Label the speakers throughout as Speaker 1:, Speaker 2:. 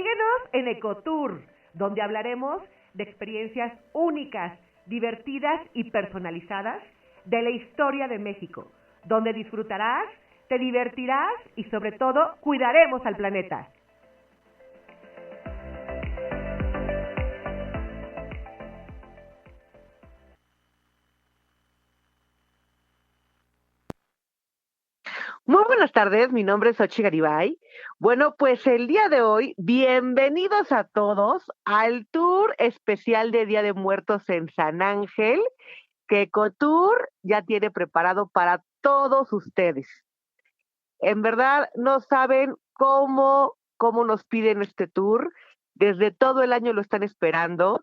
Speaker 1: Síguenos en Ecotour, donde hablaremos de experiencias únicas, divertidas y personalizadas de la historia de México, donde disfrutarás, te divertirás y sobre todo cuidaremos al planeta. Muy buenas tardes, mi nombre es Xochitl Garibay. Bueno, pues el día de hoy, bienvenidos a todos al tour especial de Día de Muertos en San Ángel, que Ecotour ya tiene preparado para todos ustedes. En verdad, no saben cómo nos piden este tour. Desde todo el año lo están esperando.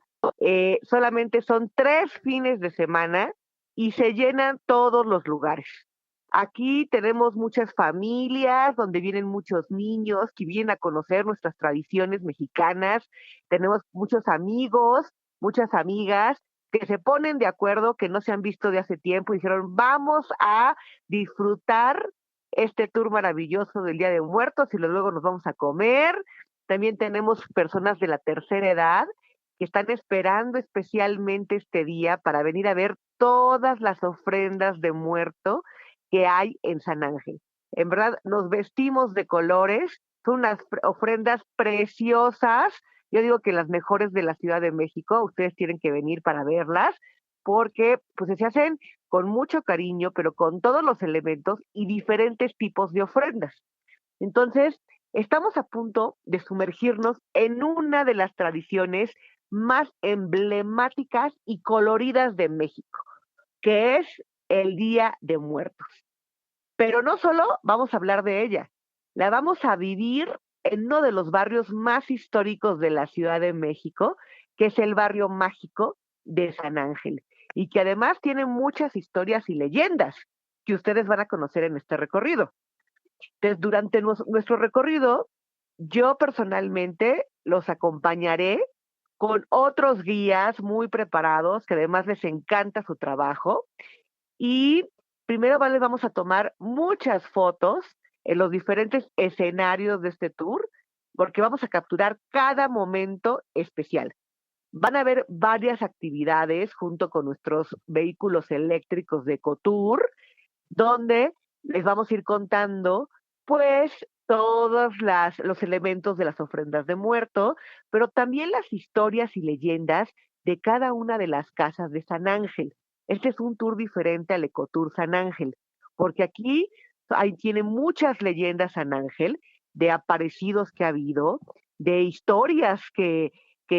Speaker 1: Solamente son 3 fines de semana y se llenan todos los lugares. Aquí tenemos muchas familias donde vienen muchos niños que vienen a conocer nuestras tradiciones mexicanas. Tenemos muchos amigos, muchas amigas que se ponen de acuerdo, que no se han visto de hace tiempo y dijeron, vamos a disfrutar este tour maravilloso del Día de Muertos y luego nos vamos a comer. También tenemos personas de la tercera edad que están esperando especialmente este día para venir a ver todas las ofrendas de muerto que hay en San Ángel. En verdad, nos vestimos de colores, son unas ofrendas preciosas. Yo digo que las mejores de la Ciudad de México, ustedes tienen que venir para verlas, porque pues se hacen con mucho cariño, pero con todos los elementos y diferentes tipos de ofrendas. Entonces, estamos a punto de sumergirnos en una de las tradiciones más emblemáticas y coloridas de México, que es el Día de Muertos. Pero no solo vamos a hablar de ella, la vamos a vivir en uno de los barrios más históricos de la Ciudad de México, que es el barrio mágico de San Ángel, y que además tiene muchas historias y leyendas que ustedes van a conocer en este recorrido. Entonces, durante nuestro recorrido, yo personalmente los acompañaré con otros guías muy preparados, que además les encanta su trabajo. Y primero les vamos a tomar muchas fotos en los diferentes escenarios de este tour, porque vamos a capturar cada momento especial. Van a haber varias actividades junto con nuestros vehículos eléctricos de Ecotour, donde les vamos a ir contando, pues, todos los elementos de las ofrendas de muerto, pero también las historias y leyendas de cada una de las casas de San Ángel. Este es un tour diferente al Ecotour San Ángel, porque aquí ahí tiene muchas leyendas San Ángel, de aparecidos que ha habido, de historias que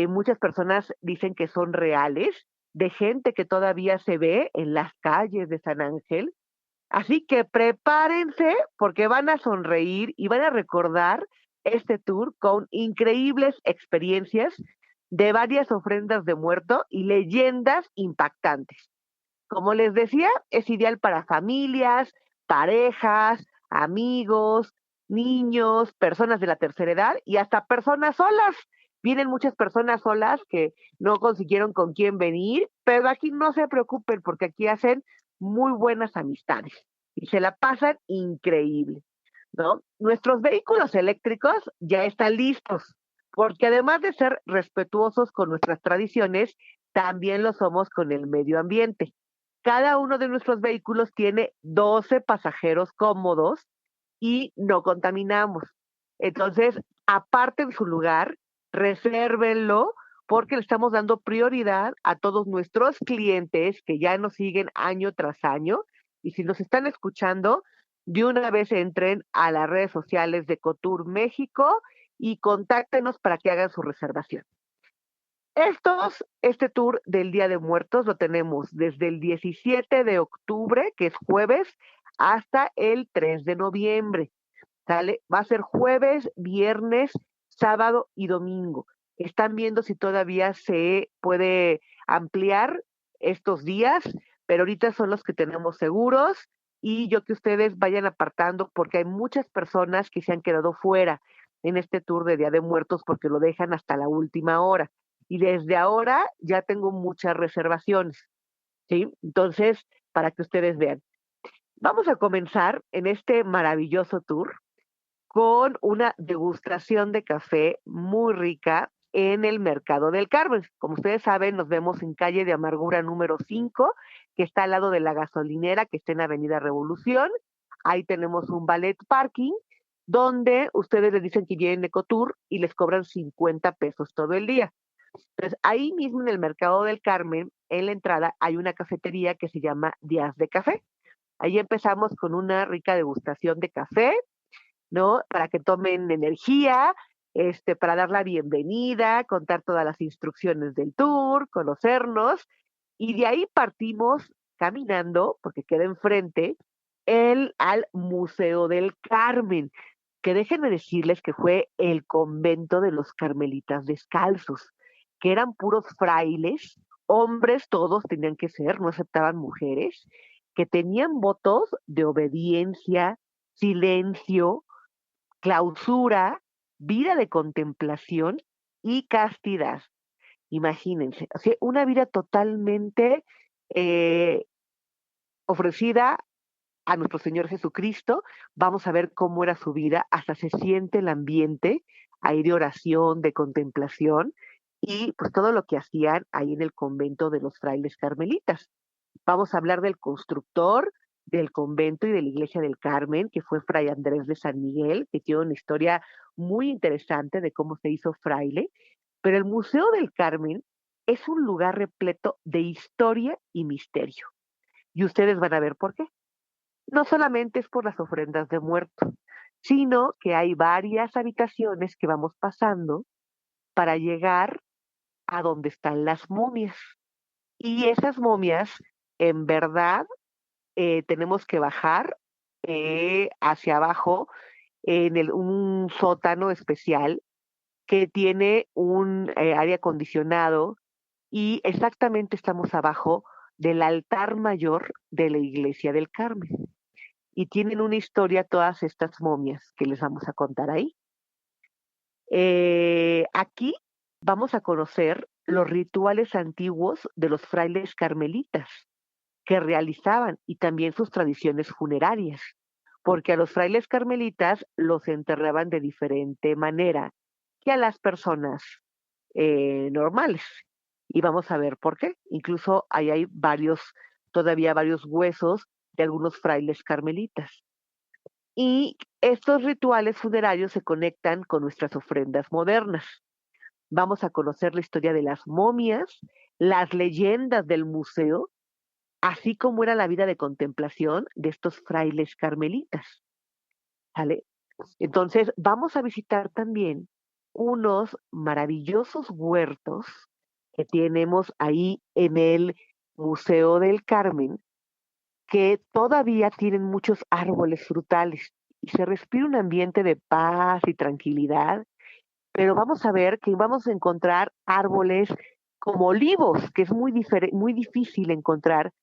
Speaker 1: muchas personas dicen que son reales, de gente que todavía se ve en las calles de San Ángel. Así que prepárense porque van a sonreír y van a recordar este tour con increíbles experiencias de varias ofrendas de muerto y leyendas impactantes. Como les decía, es ideal para familias, parejas, amigos, niños, personas de la tercera edad y hasta personas solas. Vienen muchas personas solas que no consiguieron con quién venir, pero aquí no se preocupen porque aquí hacen muy buenas amistades y se la pasan increíble, ¿no? Nuestros vehículos eléctricos ya están listos, porque además de ser respetuosos con nuestras tradiciones, también lo somos con el medio ambiente. Cada uno de nuestros vehículos tiene 12 pasajeros cómodos y no contaminamos. Entonces, aparten su lugar, resérvenlo, porque le estamos dando prioridad a todos nuestros clientes que ya nos siguen año tras año. Y si nos están escuchando, de una vez entren a las redes sociales de Ecotour México y contáctenos para que hagan su reservación. Este tour del Día de Muertos lo tenemos desde el 17 de octubre, que es jueves, hasta el 3 de noviembre. ¿Sale? Va a ser jueves, viernes, sábado y domingo. Están viendo si todavía se puede ampliar estos días, pero ahorita son los que tenemos seguros y yo que ustedes vayan apartando porque hay muchas personas que se han quedado fuera en este tour de Día de Muertos porque lo dejan hasta la última hora. Y desde ahora ya tengo muchas reservaciones, ¿sí? Entonces, para que ustedes vean. Vamos a comenzar en este maravilloso tour con una degustación de café muy rica en el Mercado del Carmen. Como ustedes saben, nos vemos en calle de Amargura número 5, que está al lado de la gasolinera, que está en Avenida Revolución. Ahí tenemos un ballet parking, donde ustedes les dicen que vienen Ecotour y les cobran 50 pesos todo el día. Entonces, ahí mismo en el Mercado del Carmen, en la entrada, hay una cafetería que se llama Días de Café. Ahí empezamos con una rica degustación de café, ¿no? Para que tomen energía, para dar la bienvenida, contar todas las instrucciones del tour, conocernos, y de ahí partimos caminando, porque queda enfrente, al Museo del Carmen, que déjenme decirles que fue el convento de los carmelitas descalzos, que eran puros frailes, hombres todos tenían que ser, no aceptaban mujeres, que tenían votos de obediencia, silencio, clausura, vida de contemplación y castidad. Imagínense, o sea, una vida totalmente eh, ofrecida a nuestro Señor Jesucristo. Vamos a ver cómo era su vida, hasta se siente el ambiente ahí de oración, de contemplación y pues todo lo que hacían ahí en el convento de los frailes carmelitas. Vamos a hablar del constructor del convento y de la iglesia del Carmen, que fue Fray Andrés de San Miguel, que tiene una historia muy interesante de cómo se hizo fraile. Pero el Museo del Carmen es un lugar repleto de historia y misterio. Y ustedes van a ver por qué. No solamente es por las ofrendas de muertos, sino que hay varias habitaciones que vamos pasando para llegar a donde están las momias. Y esas momias, en verdad, tenemos que bajar hacia abajo en un sótano especial que tiene un aire acondicionado y exactamente estamos abajo del altar mayor de la iglesia del Carmen. Y tienen una historia todas estas momias que les vamos a contar ahí. Aquí vamos a conocer los rituales antiguos de los frailes carmelitas que realizaban y también sus tradiciones funerarias, porque a los frailes carmelitas los enterraban de diferente manera que a las personas normales. Y vamos a ver por qué. Incluso ahí hay todavía varios huesos de algunos frailes carmelitas. Y estos rituales funerarios se conectan con nuestras ofrendas modernas. Vamos a conocer la historia de las momias, las leyendas del museo, así como era la vida de contemplación de estos frailes carmelitas. ¿Sale? Entonces, vamos a visitar también unos maravillosos huertos que tenemos ahí en el Museo del Carmen, que todavía tienen muchos árboles frutales y se respira un ambiente de paz y tranquilidad, pero vamos a ver que vamos a encontrar árboles como olivos, que es muy difícil encontrar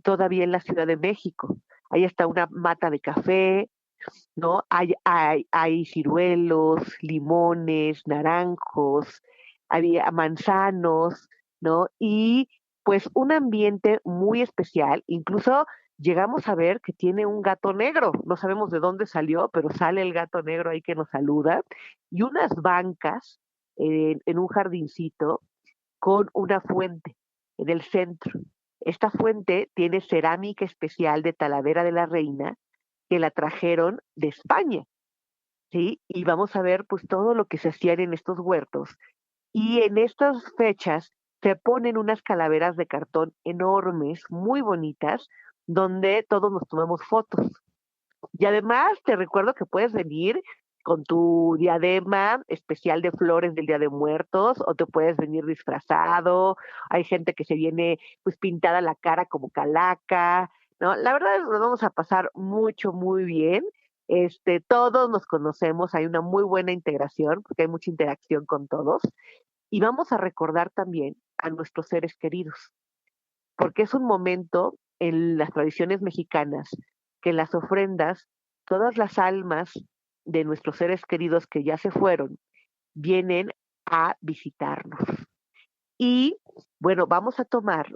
Speaker 1: todavía en la Ciudad de México. Ahí está una mata de café, ¿no? Hay ciruelos, limones, naranjos, había manzanos, ¿no? Y pues un ambiente muy especial, incluso llegamos a ver que tiene un gato negro, no sabemos de dónde salió, pero sale el gato negro ahí que nos saluda, y unas bancas en un jardincito con una fuente en el centro. Esta fuente tiene cerámica especial de Talavera de la Reina que la trajeron de España, ¿sí? Y vamos a ver pues todo lo que se hacían en estos huertos. Y en estas fechas se ponen unas calaveras de cartón enormes, muy bonitas, donde todos nos tomamos fotos. Y además te recuerdo que puedes venir con tu diadema especial de flores del Día de Muertos o te puedes venir disfrazado. Hay gente que se viene pues pintada la cara como calaca, ¿no? La verdad es que nos vamos a pasar mucho, muy bien. Todos nos conocemos, hay una muy buena integración porque hay mucha interacción con todos y vamos a recordar también a nuestros seres queridos porque es un momento en las tradiciones mexicanas que en las ofrendas, todas las almas de nuestros seres queridos que ya se fueron, vienen a visitarnos. Y bueno, vamos a tomar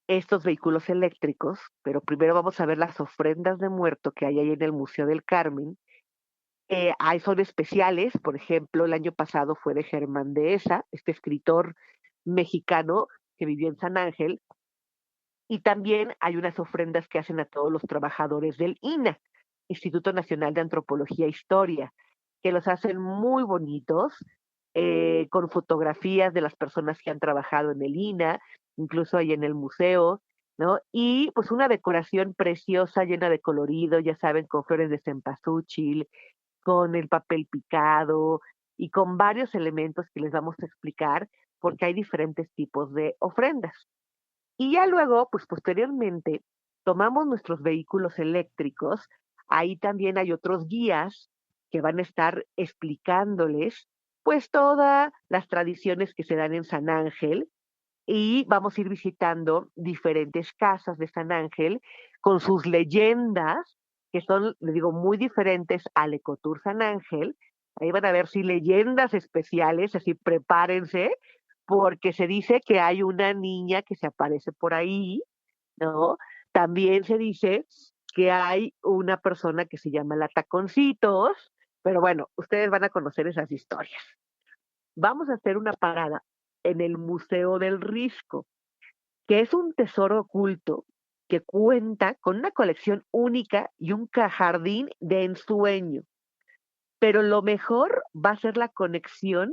Speaker 1: estos vehículos eléctricos, pero primero vamos a ver las ofrendas de muerto que hay ahí en el Museo del Carmen, son especiales, por ejemplo, el año pasado fue de Germán Dehesa, este escritor mexicano que vivió en San Ángel, y también hay unas ofrendas que hacen a todos los trabajadores del INAH, Instituto Nacional de Antropología e Historia, que los hacen muy bonitos, con fotografías de las personas que han trabajado en el INAH, incluso ahí en el museo, ¿no? Y pues una decoración preciosa, llena de colorido, ya saben, con flores de cempasúchil, con el papel picado y con varios elementos que les vamos a explicar, porque hay diferentes tipos de ofrendas. Y ya luego, pues posteriormente, tomamos nuestros vehículos eléctricos. Ahí también hay otros guías que van a estar explicándoles, pues todas las tradiciones que se dan en San Ángel, y vamos a ir visitando diferentes casas de San Ángel con sus leyendas, que son, le digo, muy diferentes al Ecotour San Ángel. Ahí van a ver sí leyendas especiales, así prepárense, porque se dice que hay una niña que se aparece por ahí, ¿no? También se dice que hay una persona que se llama la Taconcitos, pero bueno, ustedes van a conocer esas historias. Vamos a hacer una parada en el Museo del Risco, que es un tesoro oculto que cuenta con una colección única y un jardín de ensueño. Pero lo mejor va a ser la conexión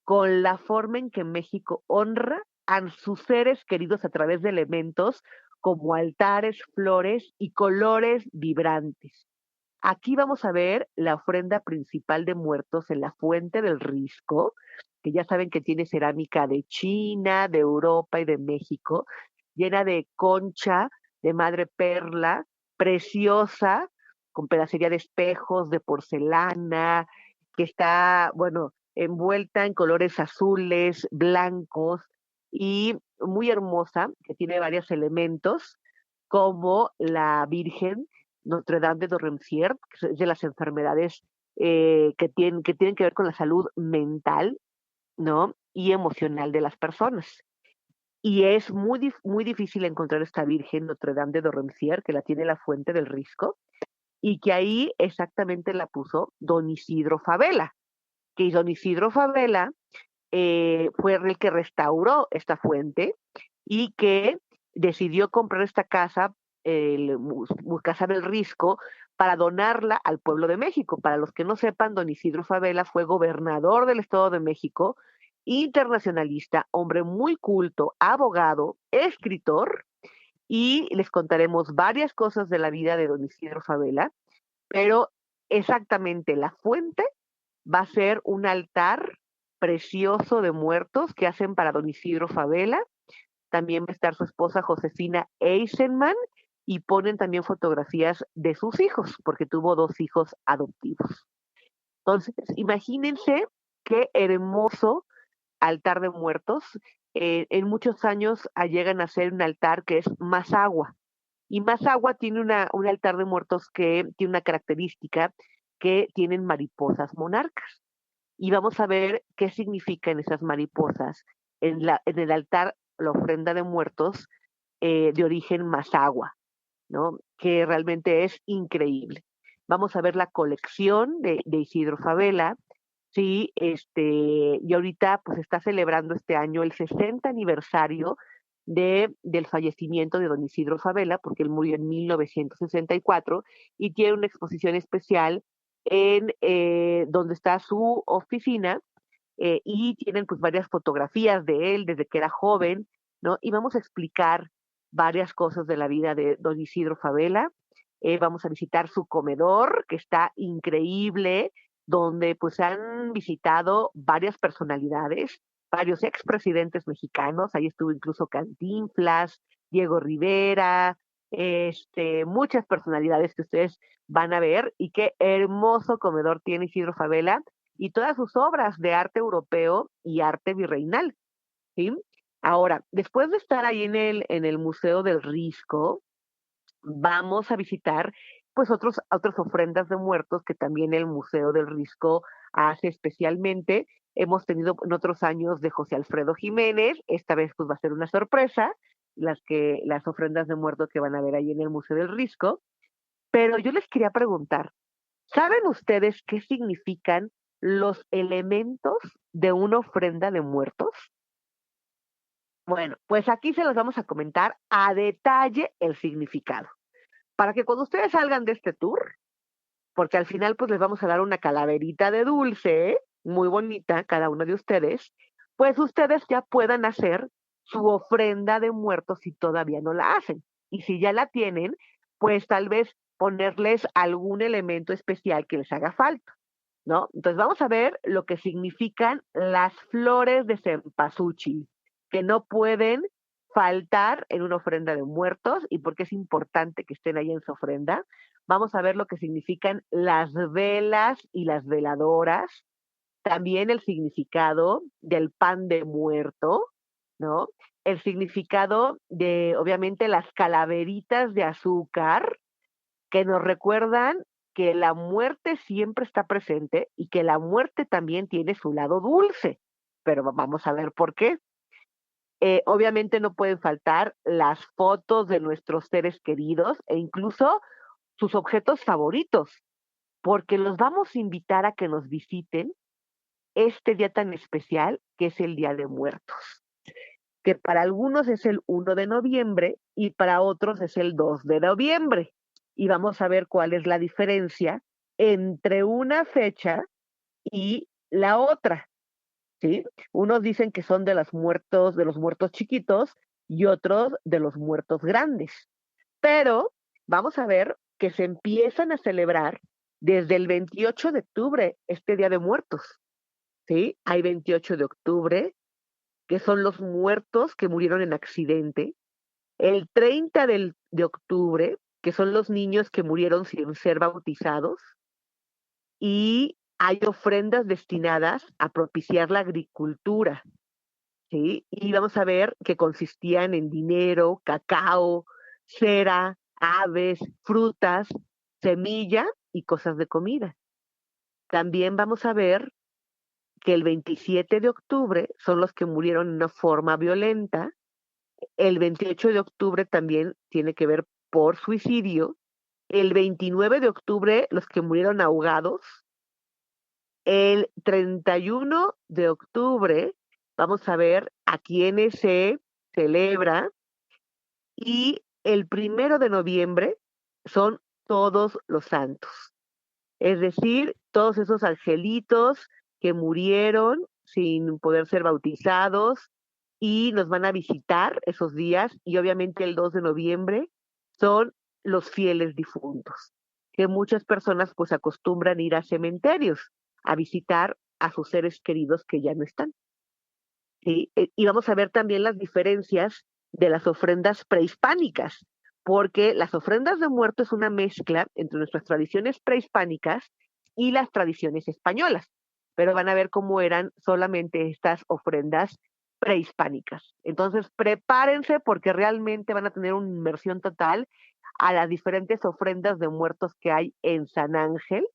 Speaker 1: con la forma en que México honra a sus seres queridos a través de elementos como altares, flores y colores vibrantes. Aquí vamos a ver la ofrenda principal de muertos en la Fuente del Risco, que ya saben que tiene cerámica de China, de Europa y de México, llena de concha, de madre perla, preciosa, con pedacería de espejos, de porcelana, que está, bueno, envuelta en colores azules, blancos y muy hermosa, que tiene varios elementos, como la Virgen Notre Dame de Dorremsier, que es de las enfermedades que tienen que ver con la salud mental, ¿no? Y emocional de las personas. Y es muy difícil encontrar esta Virgen Notre Dame de Dorremsier, que la tiene la Fuente del Risco, y que ahí exactamente la puso don Isidro Fabela, que don Isidro Fabela fue el que restauró esta fuente y que decidió comprar esta casa, Casa del Risco, para donarla al pueblo de México. Para los que no sepan, don Isidro Fabela fue gobernador del Estado de México, internacionalista, hombre muy culto, abogado, escritor, y les contaremos varias cosas de la vida de don Isidro Fabela, pero exactamente la fuente va a ser un altar precioso de muertos que hacen para don Isidro Fabela. También va a estar su esposa Josefina Eisenman y ponen también fotografías de sus hijos, porque tuvo dos hijos adoptivos. Entonces, imagínense qué hermoso altar de muertos. En muchos años llegan a ser un altar que es más agua. Y más agua tiene un altar de muertos que tiene una característica que tienen mariposas monarcas. Y vamos a ver qué significan esas mariposas en el altar, la ofrenda de muertos de origen Mazahua, ¿no? Que realmente es increíble. Vamos a ver la colección de Isidro Fabela, sí, y ahorita pues está celebrando este año el 60 aniversario del fallecimiento de don Isidro Fabela, porque él murió en 1964 y tiene una exposición especial en donde está su oficina, y tienen pues varias fotografías de él desde que era joven, ¿no? Y vamos a explicar varias cosas de la vida de don Isidro Fabela. Vamos a visitar su comedor, que está increíble, donde pues han visitado varias personalidades, varios expresidentes mexicanos, ahí estuvo incluso Cantinflas, Diego Rivera, muchas personalidades que ustedes van a ver, y qué hermoso comedor tiene Isidro Fabela y todas sus obras de arte europeo y arte virreinal, ¿sí? Ahora, después de estar ahí en el Museo del Risco, vamos a visitar pues otras ofrendas de muertos que también el Museo del Risco hace especialmente. Hemos tenido en otros años de José Alfredo Jiménez, esta vez pues va a ser una sorpresa, las ofrendas de muertos que van a ver ahí en el Museo del Risco. Pero yo les quería preguntar, ¿Saben ustedes qué significan los elementos de una ofrenda de muertos? Bueno, pues aquí se los vamos a comentar a detalle el significado, para que cuando ustedes salgan de este tour, porque al final pues les vamos a dar una calaverita de dulce, muy bonita, cada uno de ustedes, pues ustedes ya puedan hacer su ofrenda de muertos si todavía no la hacen. Y si ya la tienen, pues tal vez ponerles algún elemento especial que les haga falta, ¿no? Entonces vamos a ver lo que significan las flores de cempasúchil, que no pueden faltar en una ofrenda de muertos y por qué es importante que estén ahí en su ofrenda. Vamos a ver lo que significan las velas y las veladoras, también el significado del pan de muerto, ¿no? El significado de, obviamente, las calaveritas de azúcar, que nos recuerdan que la muerte siempre está presente y que la muerte también tiene su lado dulce, pero vamos a ver por qué. Obviamente no pueden faltar las fotos de nuestros seres queridos e incluso sus objetos favoritos, porque los vamos a invitar a que nos visiten este día tan especial que es el Día de Muertos, que para algunos es el 1 de noviembre y para otros es el 2 de noviembre. Y vamos a ver cuál es la diferencia entre una fecha y la otra, ¿sí? Unos dicen que son de los muertos chiquitos y otros de los muertos grandes. Pero vamos a ver que se empiezan a celebrar desde el 28 de octubre, este Día de Muertos, ¿sí? Hay 28 de octubre, que son los muertos que murieron en accidente. El 30 de octubre, que son los niños que murieron sin ser bautizados. Y hay ofrendas destinadas a propiciar la agricultura, ¿sí? Y vamos a ver que consistían en dinero, cacao, cera, aves, frutas, semilla y cosas de comida. También vamos a ver que el 27 de octubre son los que murieron de una forma violenta. El 28 de octubre también tiene que ver por suicidio. El 29 de octubre los que murieron ahogados. El 31 de octubre vamos a ver a quiénes se celebra y el 1 de noviembre son todos los santos. Es decir, todos esos angelitos que murieron sin poder ser bautizados y nos van a visitar esos días y obviamente el 2 de noviembre son los fieles difuntos, que muchas personas pues acostumbran ir a cementerios a visitar a sus seres queridos que ya no están. ¿Sí? Y vamos a ver también las diferencias de las ofrendas prehispánicas, porque las ofrendas de muerto es una mezcla entre nuestras tradiciones prehispánicas y las tradiciones españolas, pero van a ver cómo eran solamente estas ofrendas prehispánicas. Entonces, prepárense porque realmente van a tener una inmersión total a las diferentes ofrendas de muertos que hay en San Ángel.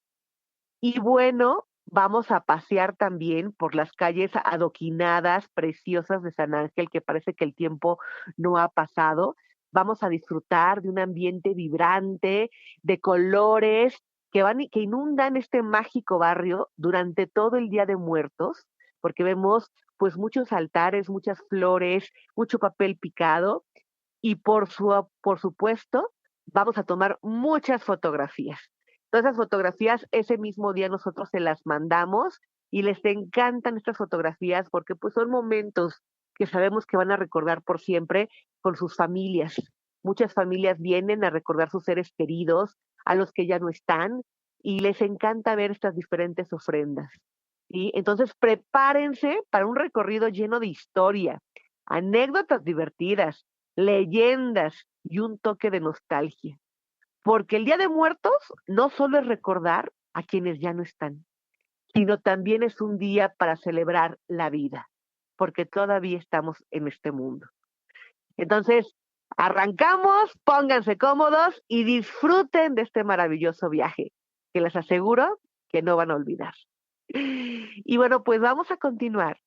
Speaker 1: Y bueno, vamos a pasear también por las calles adoquinadas, preciosas de San Ángel, que parece que el tiempo no ha pasado. Vamos a disfrutar de un ambiente vibrante, de colores que inundan este mágico barrio durante todo el Día de Muertos, porque vemos pues muchos altares, muchas flores, mucho papel picado y por supuesto vamos a tomar muchas fotografías. Todas esas fotografías ese mismo día nosotros se las mandamos y les encantan estas fotografías porque pues son momentos que sabemos que van a recordar por siempre con sus familias. Muchas familias vienen a recordar sus seres queridos, a los que ya no están, y les encanta ver estas diferentes ofrendas. ¿Sí? Entonces prepárense para un recorrido lleno de historia, anécdotas divertidas, leyendas y un toque de nostalgia. Porque el Día de Muertos no solo es recordar a quienes ya no están, sino también es un día para celebrar la vida, porque todavía estamos en este mundo. Entonces, arrancamos, pónganse cómodos y disfruten de este maravilloso viaje, que les aseguro que no van a olvidar. Y bueno, pues vamos a continuar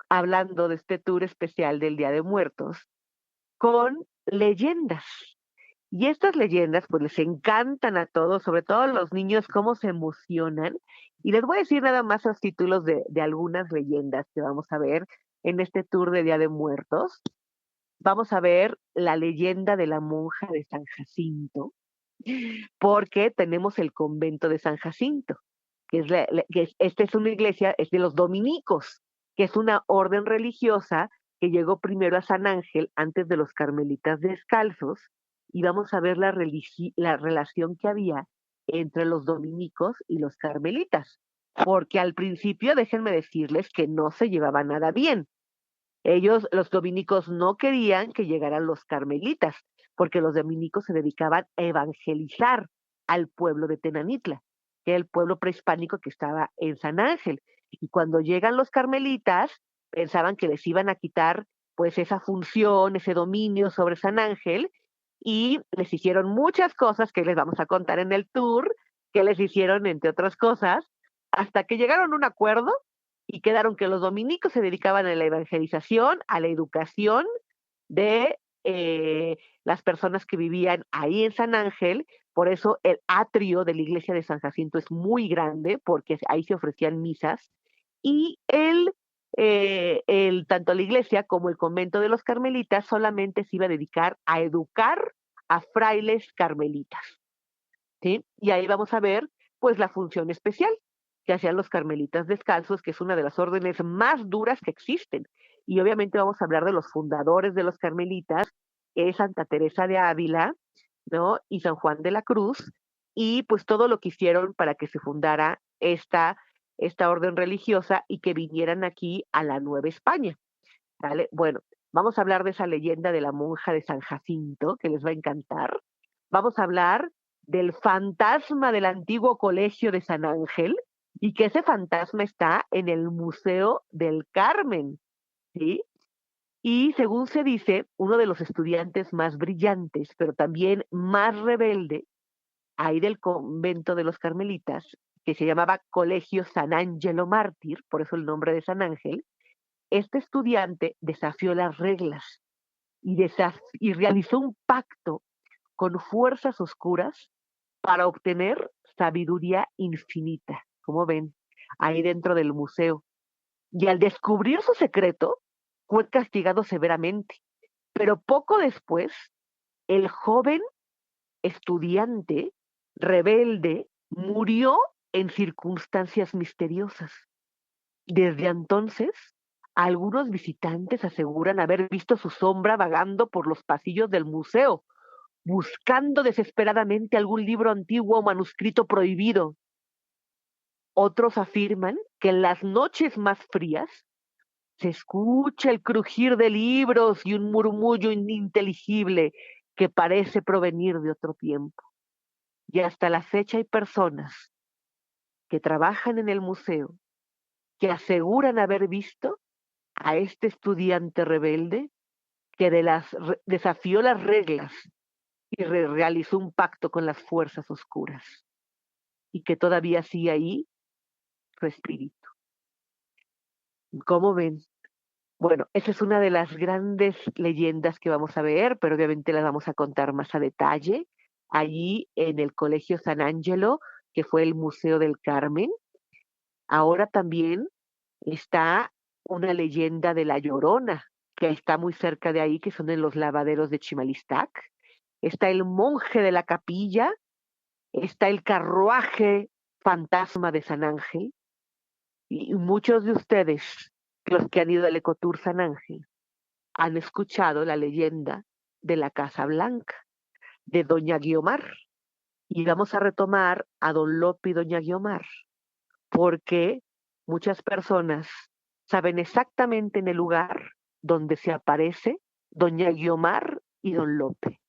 Speaker 1: hablando de este tour especial del Día de Muertos con leyendas. Y estas leyendas, pues les encantan a todos, sobre todo a los niños, cómo se emocionan. Y les voy a decir nada más los títulos de algunas leyendas que vamos a ver en este tour de Día de Muertos. Vamos a ver la leyenda de la monja de San Jacinto, porque tenemos el convento de San Jacinto, que es, esta es una iglesia, es de los dominicos, que es una orden religiosa que llegó primero a San Ángel antes de los carmelitas descalzos, y vamos a ver la relación que había entre los dominicos y los carmelitas, porque al principio déjenme decirles que no se llevaba nada bien. Ellos, los dominicos, no querían que llegaran los carmelitas, porque los dominicos se dedicaban a evangelizar al pueblo de Tenanitla, que era el pueblo prehispánico que estaba en San Ángel. Y cuando llegan los carmelitas, pensaban que les iban a quitar pues esa función, ese dominio sobre San Ángel, y les hicieron muchas cosas que les vamos a contar en el tour, que les hicieron, entre otras cosas, hasta que llegaron a un acuerdo y quedaron que los dominicos se dedicaban a la evangelización, a la educación de las personas que vivían ahí en San Ángel. Por eso el atrio de la iglesia de San Jacinto es muy grande, porque ahí se ofrecían misas. Y tanto la iglesia como el convento de los carmelitas solamente se iba a dedicar a educar a frailes carmelitas. ¿Sí? Y ahí vamos a ver, pues, la función especial que hacían los carmelitas descalzos, que es una de las órdenes más duras que existen. Y obviamente vamos a hablar de los fundadores de los carmelitas, que es Santa Teresa de Ávila, ¿no? Y San Juan de la Cruz, y pues todo lo que hicieron para que se fundara esta orden religiosa y que vinieran aquí a la Nueva España, ¿vale? Bueno, vamos a hablar de esa leyenda de la monja de San Jacinto, que les va a encantar. Vamos a hablar del fantasma del antiguo colegio de San Ángel, y que ese fantasma está en el Museo del Carmen, ¿sí? Y según se dice, uno de los estudiantes más brillantes, pero también más rebelde, ahí del convento de los carmelitas, que se llamaba Colegio San Angelo Mártir, por eso el nombre de San Ángel, este estudiante desafió las reglas y realizó un pacto con fuerzas oscuras para obtener sabiduría infinita, como ven, ahí dentro del museo. Y al descubrir su secreto, fue castigado severamente. Pero poco después, el joven estudiante rebelde murió en circunstancias misteriosas. Desde entonces, algunos visitantes aseguran haber visto su sombra vagando por los pasillos del museo, buscando desesperadamente algún libro antiguo o manuscrito prohibido. Otros afirman que en las noches más frías se escucha el crujir de libros y un murmullo ininteligible que parece provenir de otro tiempo. Y hasta la fecha hay personas que trabajan en el museo que aseguran haber visto a este estudiante rebelde que desafió las reglas y realizó un pacto con las fuerzas oscuras, y que todavía sigue ahí su espíritu. ¿Cómo ven? Bueno, esa es una de las grandes leyendas que vamos a ver, pero obviamente las vamos a contar más a detalle allí en el Colegio San Angelo, que fue el Museo del Carmen. Ahora también está una leyenda de La Llorona, que está muy cerca de ahí, que son en los lavaderos de Chimalistac. Está el monje de la capilla, está el carruaje fantasma de San Ángel, y muchos de ustedes, los que han ido al Ecotour San Ángel, han escuchado la leyenda de la Casa Blanca, de Doña Guiomar. Y vamos a retomar a Don Lope y Doña Guiomar, porque muchas personas saben exactamente en el lugar donde se aparece Doña Guiomar y Don Lope.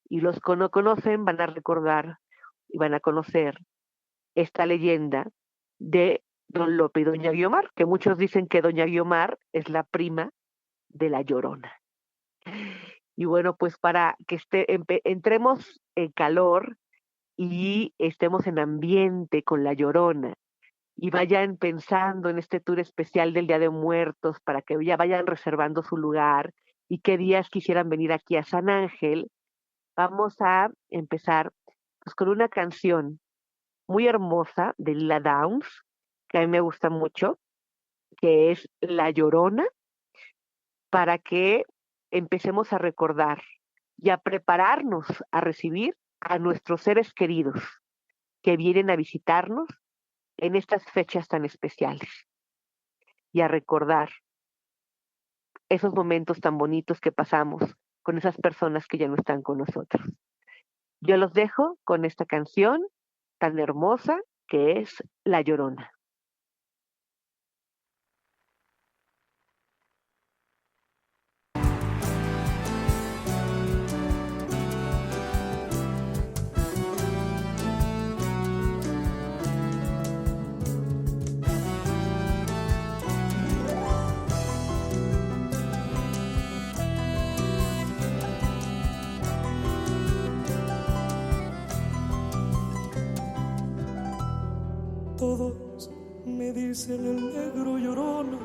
Speaker 1: Y los que no conocen van a recordar y van a conocer esta leyenda de Don Lope y Doña Guiomar, que muchos dicen que Doña Guiomar es la prima de la Llorona. Y bueno, pues para que entremos en calor y estemos en ambiente con la Llorona, y vayan pensando en este tour especial del Día de Muertos, para que ya vayan reservando su lugar y qué días quisieran venir aquí a San Ángel, Vamos a empezar pues, con una canción muy hermosa de Lila Downs, que a mí me gusta mucho, que es La Llorona, para que empecemos a recordar y a prepararnos a recibir a nuestros seres queridos que vienen a visitarnos en estas fechas tan especiales y a recordar esos momentos tan bonitos que pasamos con esas personas que ya no están con nosotros. Yo los dejo con esta canción tan hermosa que es La Llorona.
Speaker 2: Todos me dicen el negro llorona,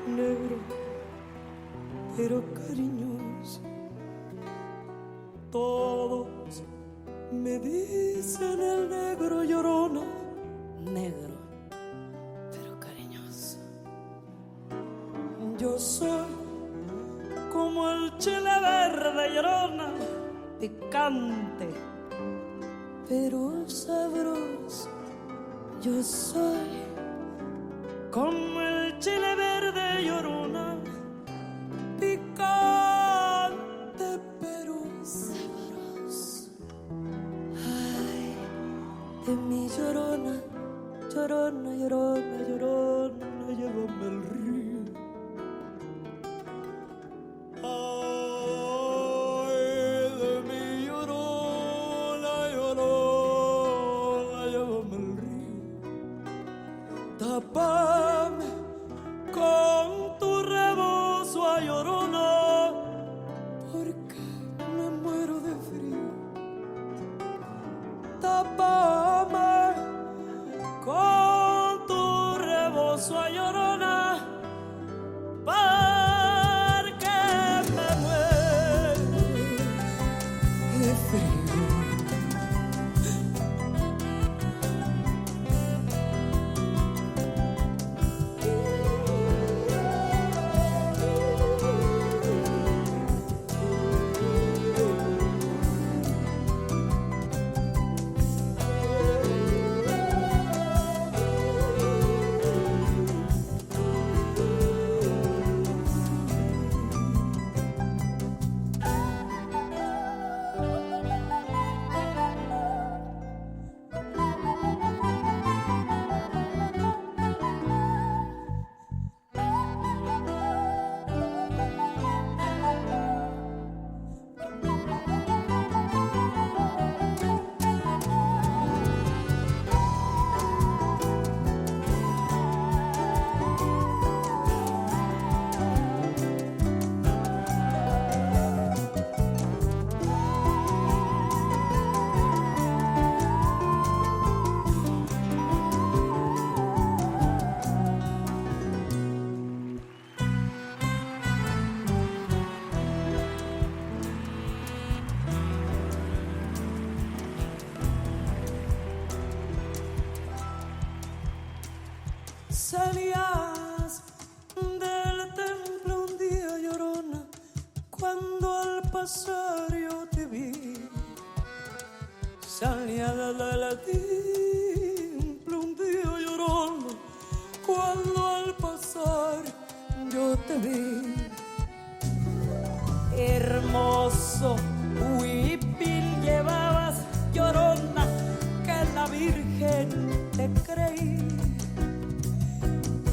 Speaker 2: negro pero cariñoso. Todos me dicen el negro llorona, negro pero cariñoso. Yo soy como el chile verde llorona, picante pero sabroso. Yo soy como el chile verde llorona, picante pero sabroso. Ay, de mi llorona, llorona, llorona, llorona, llévame al río. Ay, de mi llorona, llorona, llévame al río. Tápame con tu rebozo a llorona, porque me muero de frío. Tápame con tu rebozo a llorona, porque me muero de frío. Salías del templo un día llorona, cuando al pasar yo te vi. Salías del templo un día llorona, cuando al pasar yo te vi. Hermoso huipil llevabas, llorona, que la Virgen te creí.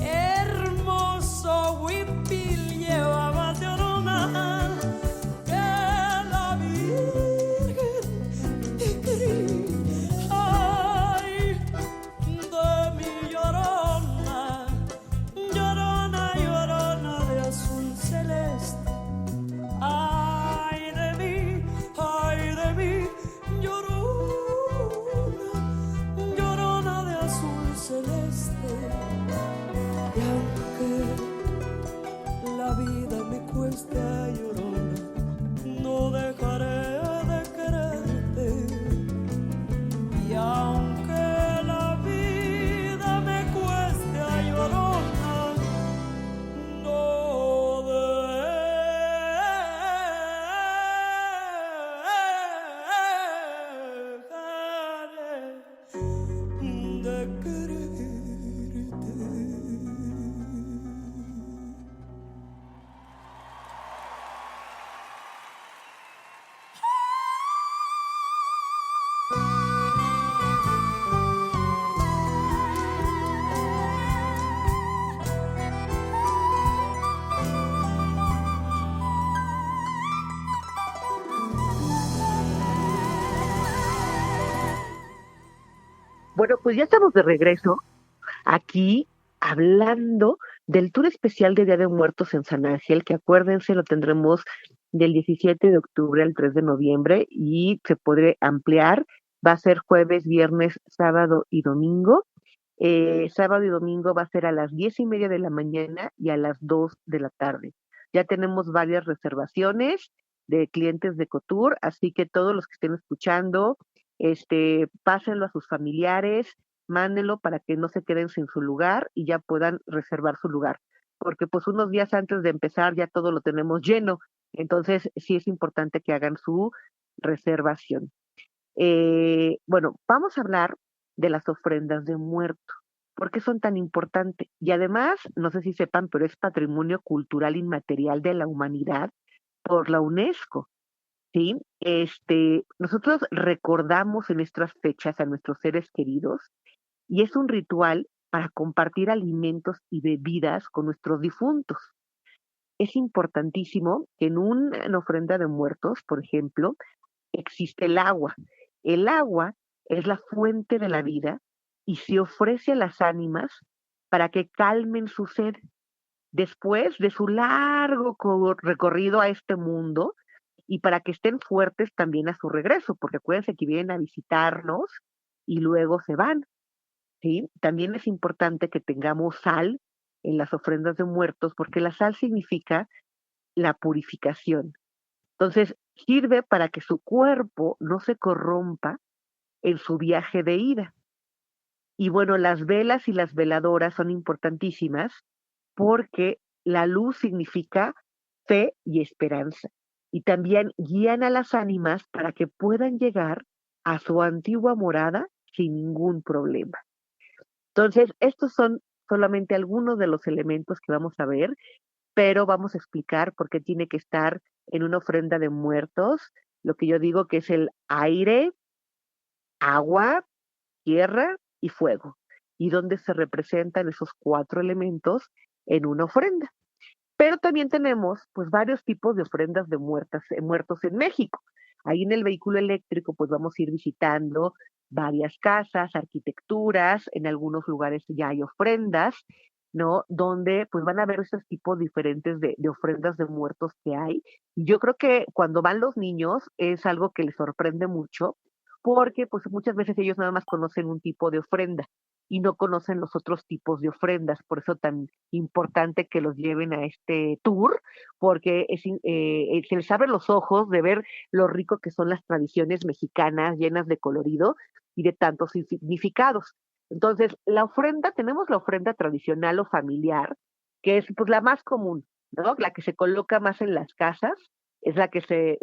Speaker 2: Hermoso huipil llevabas, llorona, que la Virgen te creí. Ay, de mi llorona, llorona, llorona de azul celeste. Ay, de mí, llorona, llorona de azul celeste. Y aunque la vida me cuesta, llorona, no dejaré de querer.
Speaker 1: Bueno, pues ya estamos de regreso aquí hablando del tour especial de Día de Muertos en San Ángel, que acuérdense, lo tendremos del 17 de octubre al 3 de noviembre y se podrá ampliar. Va a ser jueves, viernes, sábado y domingo. Sábado y domingo va a ser a las 10:30 de la mañana y a las 2 de la tarde. Ya tenemos varias reservaciones de clientes de Cotur, así que todos los que estén escuchando, pásenlo a sus familiares, mándenlo para que no se queden sin su lugar y ya puedan reservar su lugar, porque pues unos días antes de empezar ya todo lo tenemos lleno, entonces sí es importante que hagan su reservación. Bueno, vamos a hablar de las ofrendas de muerto. ¿Por qué son tan importantes? Y además, no sé si sepan, pero es patrimonio cultural inmaterial de la humanidad por la UNESCO. ¿Sí? Nosotros recordamos en estas fechas a nuestros seres queridos y es un ritual para compartir alimentos y bebidas con nuestros difuntos. Es importantísimo que en ofrenda de muertos, por ejemplo, existe el agua. El agua es la fuente de la vida y se ofrece a las ánimas para que calmen su sed después de su largo recorrido a este mundo y para que estén fuertes también a su regreso, porque acuérdense que vienen a visitarnos y luego se van, ¿sí? También es importante que tengamos sal en las ofrendas de muertos, porque la sal significa la purificación. Entonces, sirve para que su cuerpo no se corrompa en su viaje de ida. Y bueno, las velas y las veladoras son importantísimas porque la luz significa fe y esperanza. Y también guían a las ánimas para que puedan llegar a su antigua morada sin ningún problema. Entonces, estos son solamente algunos de los elementos que vamos a ver, pero vamos a explicar por qué tiene que estar en una ofrenda de muertos, lo que yo digo que es el aire, agua, tierra y fuego, y dónde se representan esos cuatro elementos en una ofrenda. Pero también tenemos pues varios tipos de ofrendas de muertos en México. Ahí en el vehículo eléctrico pues vamos a ir visitando varias casas, arquitecturas, en algunos lugares ya hay ofrendas, ¿no? Donde pues van a ver esos tipos diferentes de ofrendas de muertos que hay. Y yo creo que cuando van los niños es algo que les sorprende mucho, porque pues muchas veces ellos nada más conocen un tipo de ofrenda y no conocen los otros tipos de ofrendas, por eso tan importante que los lleven a este tour, porque se les abren los ojos de ver lo rico que son las tradiciones mexicanas llenas de colorido y de tantos significados. Entonces, tenemos la ofrenda tradicional o familiar, que es pues la más común, ¿no? La que se coloca más en las casas, es la que se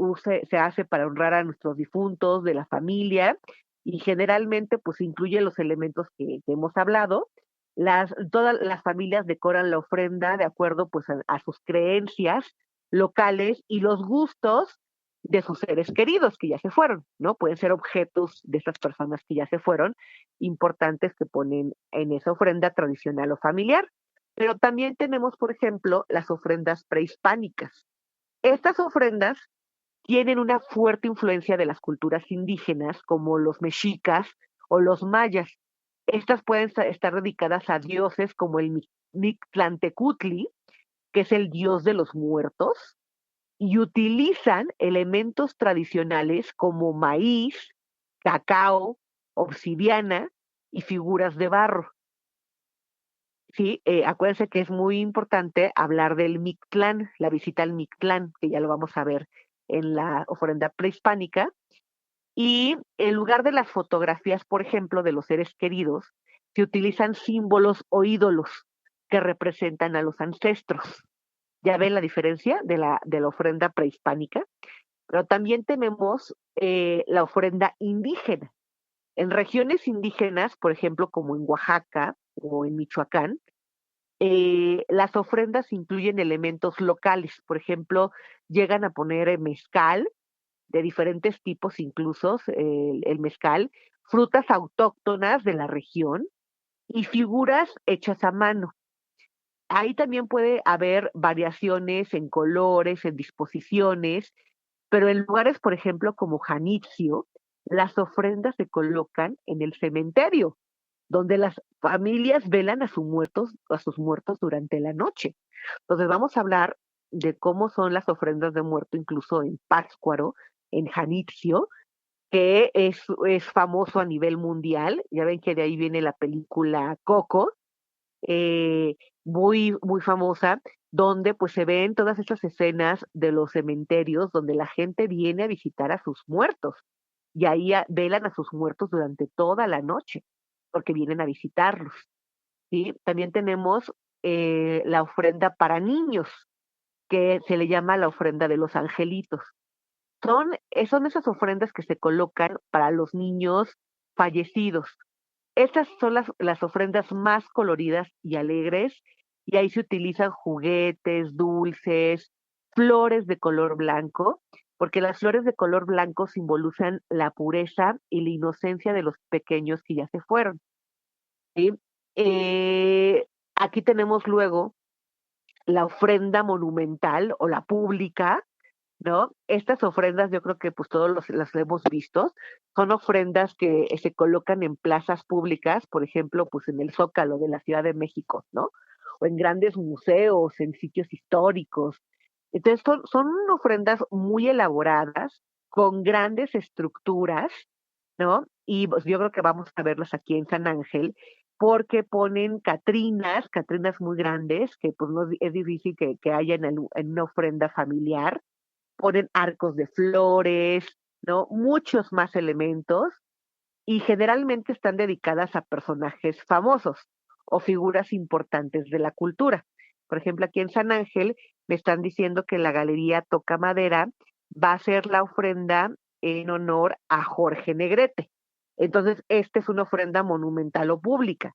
Speaker 1: hace para honrar a nuestros difuntos de la familia, y generalmente pues incluye los elementos que hemos hablado. Todas las familias decoran la ofrenda de acuerdo pues a sus creencias locales y los gustos de sus seres queridos que ya se fueron, ¿no? Pueden ser objetos de esas personas que ya se fueron, importantes que ponen en esa ofrenda tradicional o familiar. Pero también tenemos, por ejemplo, las ofrendas prehispánicas. Estas ofrendas tienen una fuerte influencia de las culturas indígenas, como los mexicas o los mayas. Estas pueden estar dedicadas a dioses como el Mictlantecutli, que es el dios de los muertos, y utilizan elementos tradicionales como maíz, cacao, obsidiana y figuras de barro. Sí, acuérdense que es muy importante hablar del Mictlán, la visita al Mictlán, que ya lo vamos a ver en la ofrenda prehispánica. Y en lugar de las fotografías, por ejemplo, de los seres queridos, se utilizan símbolos o ídolos que representan a los ancestros. ¿Ya ven la diferencia de la ofrenda prehispánica? Pero también tenemos la ofrenda indígena. En regiones indígenas, por ejemplo, como en Oaxaca o en Michoacán, las ofrendas incluyen elementos locales. Por ejemplo, llegan a poner mezcal de diferentes tipos, incluso el mezcal, frutas autóctonas de la región y figuras hechas a mano. Ahí también puede haber variaciones en colores, en disposiciones, pero en lugares, por ejemplo, como Janitzio, las ofrendas se colocan en el cementerio. donde las familias velan a sus muertos durante la noche. Entonces vamos a hablar de cómo son las ofrendas de muerto, incluso en Pátzcuaro, en Janitzio, que es famoso a nivel mundial. Ya ven que de ahí viene la película Coco, eh, muy famosa, donde pues se ven todas estas escenas de los cementerios donde la gente viene a visitar a sus muertos y ahí velan a sus muertos durante toda la noche porque vienen a visitarlos. ¿Sí? También tenemos la ofrenda para niños, que se le llama la ofrenda de los angelitos. Son esas ofrendas que se colocan para los niños fallecidos. Estas son las ofrendas más coloridas y alegres, y ahí se utilizan juguetes, dulces, flores de color blanco, porque las flores de color blanco simbolizan la pureza y la inocencia de los pequeños que ya se fueron. ¿Sí? Eh, Aquí tenemos luego la ofrenda monumental o la pública, ¿no? Estas ofrendas yo creo que pues todos las hemos visto, son ofrendas que se colocan en plazas públicas, por ejemplo, pues en el Zócalo de la Ciudad de México, ¿no? O en grandes museos, en sitios históricos. Entonces son ofrendas muy elaboradas, con grandes estructuras, ¿no? Y pues yo creo que vamos a verlas aquí en San Ángel, porque ponen catrinas muy grandes, que pues no es difícil que haya en una ofrenda familiar, ponen arcos de flores, ¿no? Muchos más elementos y generalmente están dedicadas a personajes famosos o figuras importantes de la cultura. Por ejemplo, aquí en San Ángel me están diciendo que la Galería Toca Madera va a hacer la ofrenda en honor a Jorge Negrete. Entonces, esta es una ofrenda monumental o pública,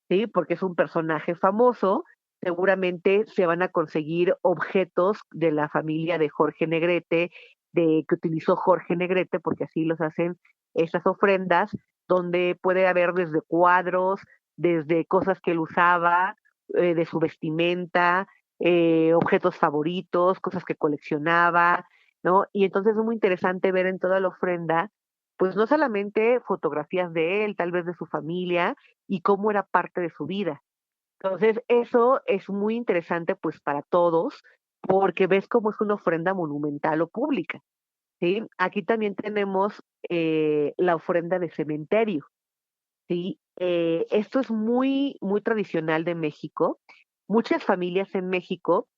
Speaker 1: ¿sí? Porque es un personaje famoso. Seguramente se van a conseguir objetos de la familia de Jorge Negrete, de que utilizó Jorge Negrete, porque así los hacen esas ofrendas, donde puede haber desde cuadros, desde cosas que él usaba, de su vestimenta, objetos favoritos, cosas que coleccionaba, ¿no? Y entonces es muy interesante ver en toda la ofrenda, pues no solamente fotografías de él, tal vez de su familia, y cómo era parte de su vida. Entonces, eso es muy interesante pues para todos, porque ves cómo es una ofrenda monumental o pública, ¿sí? Aquí también tenemos la ofrenda de cementerio, ¿sí? Esto es muy tradicional de México. Muchas familias en México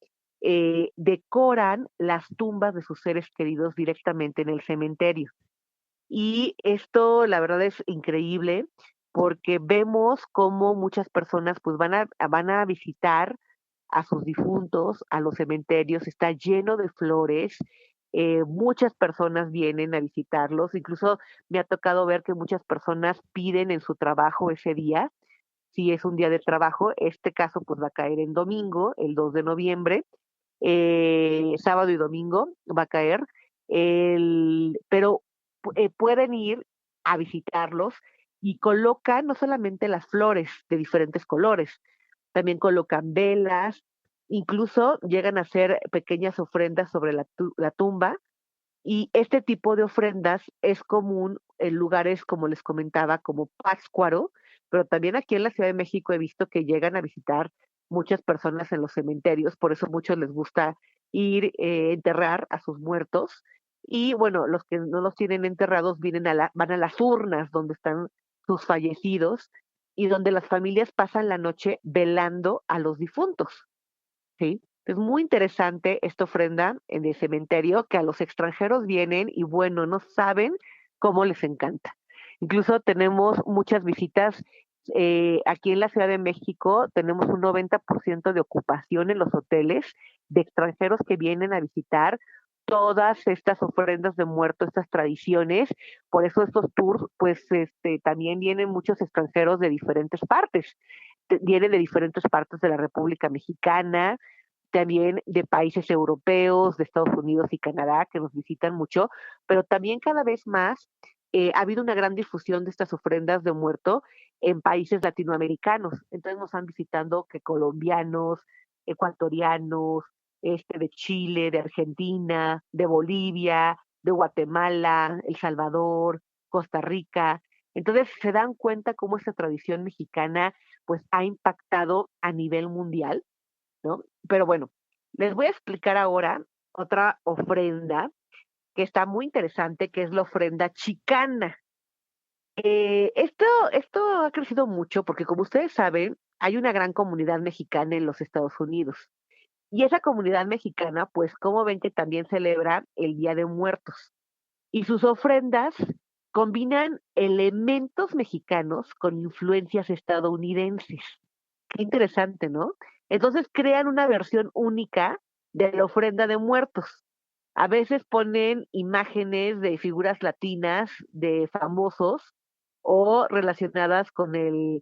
Speaker 1: decoran las tumbas de sus seres queridos directamente en el cementerio. Y esto, la verdad, es increíble porque vemos cómo muchas personas pues van a visitar a sus difuntos, a los cementerios, está lleno de flores, muchas personas vienen a visitarlos, incluso me ha tocado ver que muchas personas piden en su trabajo ese día, si es un día de trabajo, este caso pues va a caer en domingo, el 2 de noviembre, sábado y domingo va a caer, pero pueden ir a visitarlos y colocan no solamente las flores de diferentes colores, también colocan velas, incluso llegan a hacer pequeñas ofrendas sobre la tumba, y este tipo de ofrendas es común en lugares, como les comentaba, como Pátzcuaro, pero también aquí en la Ciudad de México he visto que llegan a visitar muchas personas en los cementerios, por eso muchos les gusta ir enterrar a sus muertos. Y bueno, los que no los tienen enterrados van a las urnas donde están sus fallecidos y donde las familias pasan la noche velando a los difuntos. Sí, es muy interesante esta ofrenda en el cementerio, que a los extranjeros vienen y bueno, no saben cómo les encanta. Incluso tenemos muchas visitas aquí en la Ciudad de México, tenemos un 90% de ocupación en los hoteles de extranjeros que vienen a visitar todas estas ofrendas de muertos, estas tradiciones. Por eso estos tours, pues también vienen muchos extranjeros de diferentes partes. Vienen de diferentes partes de la República Mexicana, también de países europeos, de Estados Unidos y Canadá, que nos visitan mucho, pero también cada vez más ha habido una gran difusión de estas ofrendas de muerto en países latinoamericanos. Entonces nos han visitando que colombianos, ecuatorianos, de Chile, de Argentina, de Bolivia, de Guatemala, El Salvador, Costa Rica. Entonces se dan cuenta cómo esta tradición mexicana pues ha impactado a nivel mundial, ¿no? Pero bueno, les voy a explicar ahora otra ofrenda que está muy interesante, que es la ofrenda chicana. Esto ha crecido mucho porque, como ustedes saben, hay una gran comunidad mexicana en los Estados Unidos. Y esa comunidad mexicana, pues, como ven que también celebra el Día de Muertos. Y sus ofrendas combinan elementos mexicanos con influencias estadounidenses. Qué interesante, ¿no? Entonces crean una versión única de la ofrenda de muertos. A veces ponen imágenes de figuras latinas, de famosos o relacionadas con el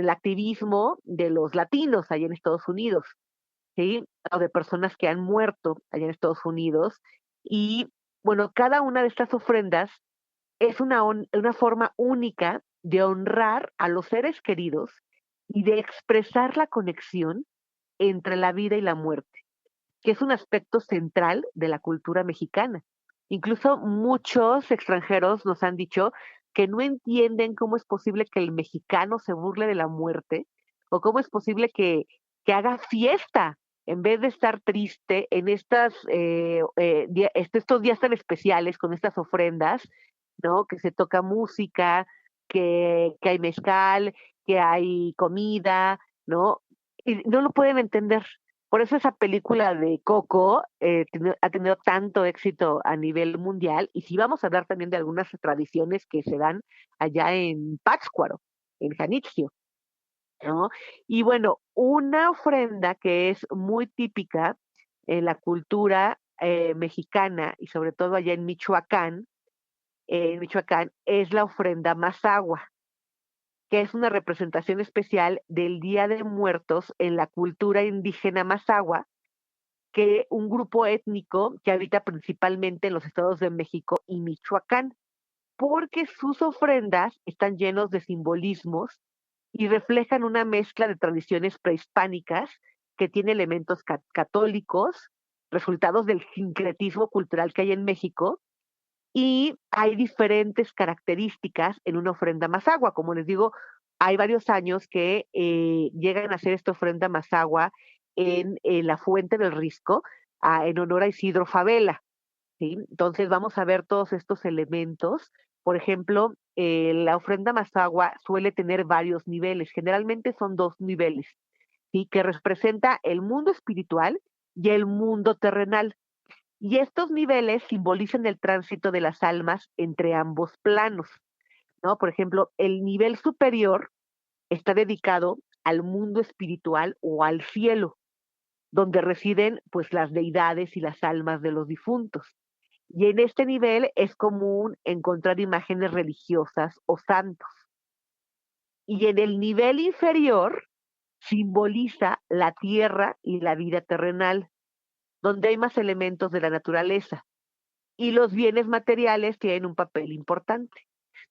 Speaker 1: activismo de los latinos allá en Estados Unidos, ¿sí? O de personas que han muerto allá en Estados Unidos. Y bueno, cada una de estas ofrendas es una forma única de honrar a los seres queridos y de expresar la conexión entre la vida y la muerte, que es un aspecto central de la cultura mexicana. Incluso muchos extranjeros nos han dicho que no entienden cómo es posible que el mexicano se burle de la muerte o cómo es posible que haga fiesta en vez de estar triste en estos días tan especiales con estas ofrendas, ¿no? Que se toca música, que hay mezcal, que hay comida, ¿no? Y no lo pueden entender. Por eso esa película de Coco ha tenido tanto éxito a nivel mundial. Y sí vamos a hablar también de algunas tradiciones que se dan allá en Pátzcuaro, en Janitzio, ¿no? Y bueno, una ofrenda que es muy típica en la cultura mexicana y sobre todo allá en Michoacán, es la ofrenda mazahua, que es una representación especial del Día de Muertos en la cultura indígena mazahua, que un grupo étnico que habita principalmente en los estados de México y Michoacán, porque sus ofrendas están llenos de simbolismos y reflejan una mezcla de tradiciones prehispánicas que tiene elementos católicos, resultados del sincretismo cultural que hay en México, y hay diferentes características en una ofrenda mazahua. Como les digo, hay varios años que llegan a hacer esta ofrenda mazahua en la Fuente del Risco, en honor a Isidro Favela, ¿sí? Entonces vamos a ver todos estos elementos. Por ejemplo, la ofrenda mazahua suele tener varios niveles, generalmente son dos niveles, ¿sí? Que representa el mundo espiritual y el mundo terrenal. Y estos niveles simbolizan el tránsito de las almas entre ambos planos, ¿no? Por ejemplo, el nivel superior está dedicado al mundo espiritual o al cielo, donde residen pues las deidades y las almas de los difuntos. Y en este nivel es común encontrar imágenes religiosas o santos. Y en el nivel inferior simboliza la tierra y la vida terrenal, donde hay más elementos de la naturaleza y los bienes materiales tienen un papel importante.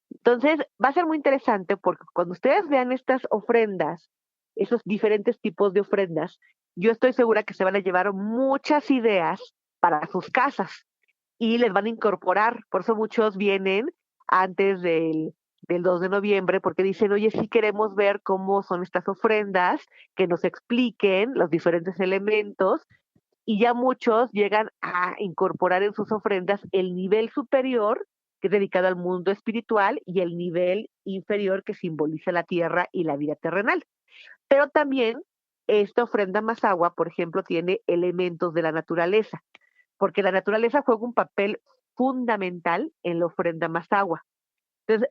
Speaker 1: Entonces, va a ser muy interesante porque cuando ustedes vean estas ofrendas, esos diferentes tipos de ofrendas, yo estoy segura que se van a llevar muchas ideas para sus casas y les van a incorporar. Por eso muchos vienen antes del 2 de noviembre porque dicen, oye, sí queremos ver cómo son estas ofrendas, que nos expliquen los diferentes elementos y ya muchos llegan a incorporar en sus ofrendas el nivel superior, que es dedicado al mundo espiritual, y el nivel inferior, que simboliza la tierra y la vida terrenal. Pero también esta ofrenda mazahua, por ejemplo, tiene elementos de la naturaleza, porque la naturaleza juega un papel fundamental en la ofrenda mazahua. Entonces,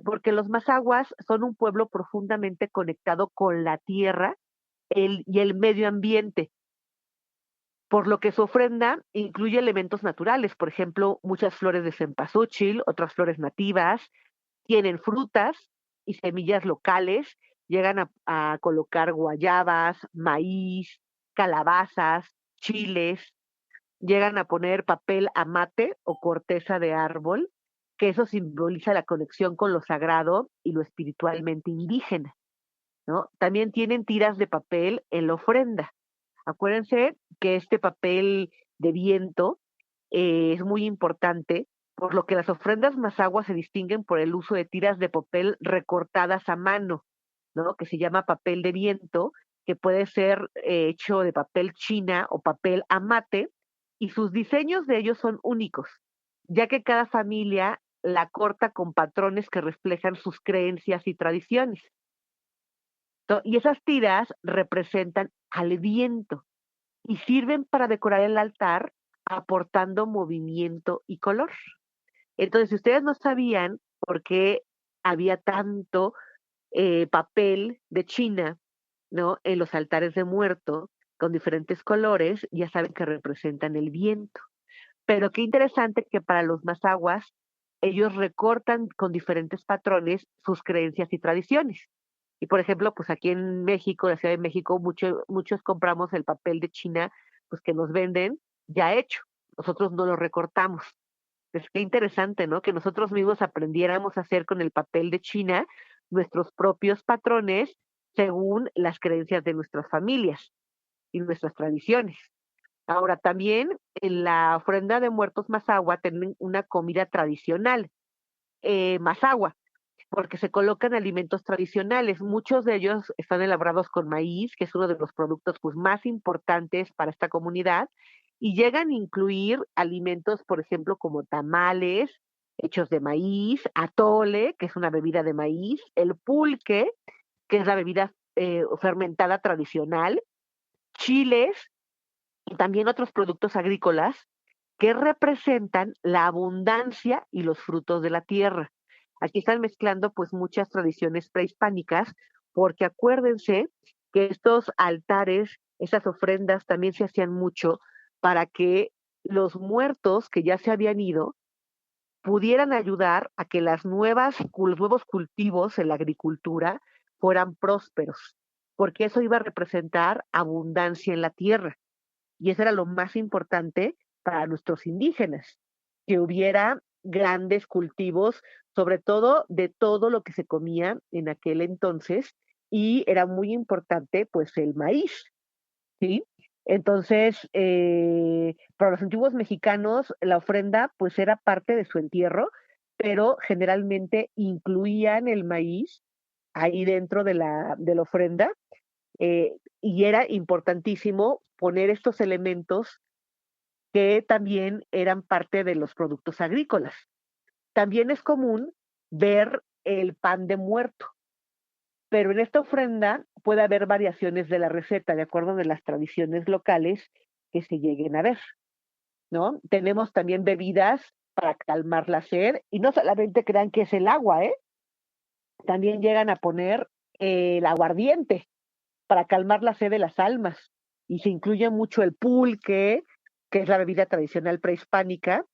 Speaker 1: porque los mazahuas son un pueblo profundamente conectado con la tierra y el medio ambiente, por lo que su ofrenda incluye elementos naturales, por ejemplo, muchas flores de cempasúchil, otras flores nativas, tienen frutas y semillas locales, llegan a colocar guayabas, maíz, calabazas, chiles, llegan a poner papel amate o corteza de árbol, que eso simboliza la conexión con lo sagrado y lo espiritualmente indígena, ¿no? También tienen tiras de papel en la ofrenda. Acuérdense que este papel de viento es muy importante por lo que las ofrendas Mazahua se distinguen por el uso de tiras de papel recortadas a mano, ¿no? Que se llama papel de viento, que puede ser hecho de papel china o papel amate, y sus diseños de ellos son únicos, ya que cada familia la corta con patrones que reflejan sus creencias y tradiciones. Y esas tiras representan al viento y sirven para decorar el altar aportando movimiento y color. Entonces, si ustedes no sabían por qué había tanto papel de China, ¿no? En los altares de muerto con diferentes colores, ya saben que representan el viento. Pero qué interesante que para los mazahuas, ellos recortan con diferentes patrones sus creencias y tradiciones. Y por ejemplo, pues aquí en México, la Ciudad de México, muchos compramos el papel de China, pues que nos venden ya hecho. Nosotros no lo recortamos. Pues qué interesante, ¿no? Que nosotros mismos aprendiéramos a hacer con el papel de China nuestros propios patrones según las creencias de nuestras familias y nuestras tradiciones. Ahora, también en la ofrenda de muertos Mazahua tienen una comida tradicional, Mazahua, porque se colocan alimentos tradicionales. Muchos de ellos están elaborados con maíz, que es uno de los productos pues, más importantes para esta comunidad, y llegan a incluir alimentos, por ejemplo, como tamales hechos de maíz, atole, que es una bebida de maíz, el pulque, que es la bebida fermentada tradicional, chiles y también otros productos agrícolas que representan la abundancia y los frutos de la tierra. Aquí están mezclando pues muchas tradiciones prehispánicas, porque acuérdense que estos altares, esas ofrendas también se hacían mucho para que los muertos que ya se habían ido pudieran ayudar a que los nuevos cultivos en la agricultura fueran prósperos, porque eso iba a representar abundancia en la tierra. Y eso era lo más importante para nuestros indígenas, que hubiera grandes cultivos, sobre todo de todo lo que se comía en aquel entonces, y era muy importante pues el maíz, ¿sí? Entonces, para los antiguos mexicanos, la ofrenda pues era parte de su entierro, pero generalmente incluían el maíz ahí dentro de la ofrenda, y era importantísimo poner estos elementos que también eran parte de los productos agrícolas. También es común ver el pan de muerto, pero en esta ofrenda puede haber variaciones de la receta de acuerdo de las tradiciones locales que se lleguen a ver, ¿no? Tenemos también bebidas para calmar la sed y no solamente crean que es el agua, ¿eh? También llegan a poner el aguardiente para calmar la sed de las almas y se incluye mucho el pulque, que es la bebida tradicional prehispánica,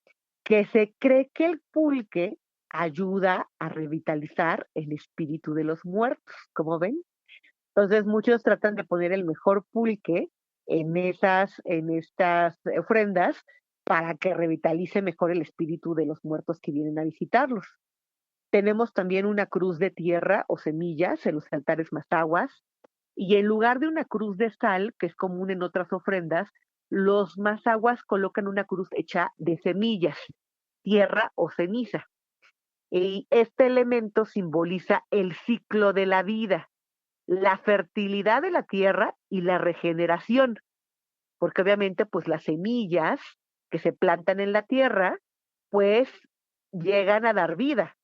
Speaker 1: que se cree que el pulque ayuda a revitalizar el espíritu de los muertos, ¿como ven? Entonces muchos tratan de poner el mejor pulque en estas ofrendas para que revitalice mejor el espíritu de los muertos que vienen a visitarlos. Tenemos también una cruz de tierra o semillas en los altares mazahuas, y en lugar de una cruz de sal, que es común en otras ofrendas, los mazahuas colocan una cruz hecha de semillas, tierra o ceniza. Y este elemento simboliza el ciclo de la vida, la fertilidad de la tierra y la regeneración, porque obviamente pues las semillas que se plantan en la tierra, pues llegan a dar vida,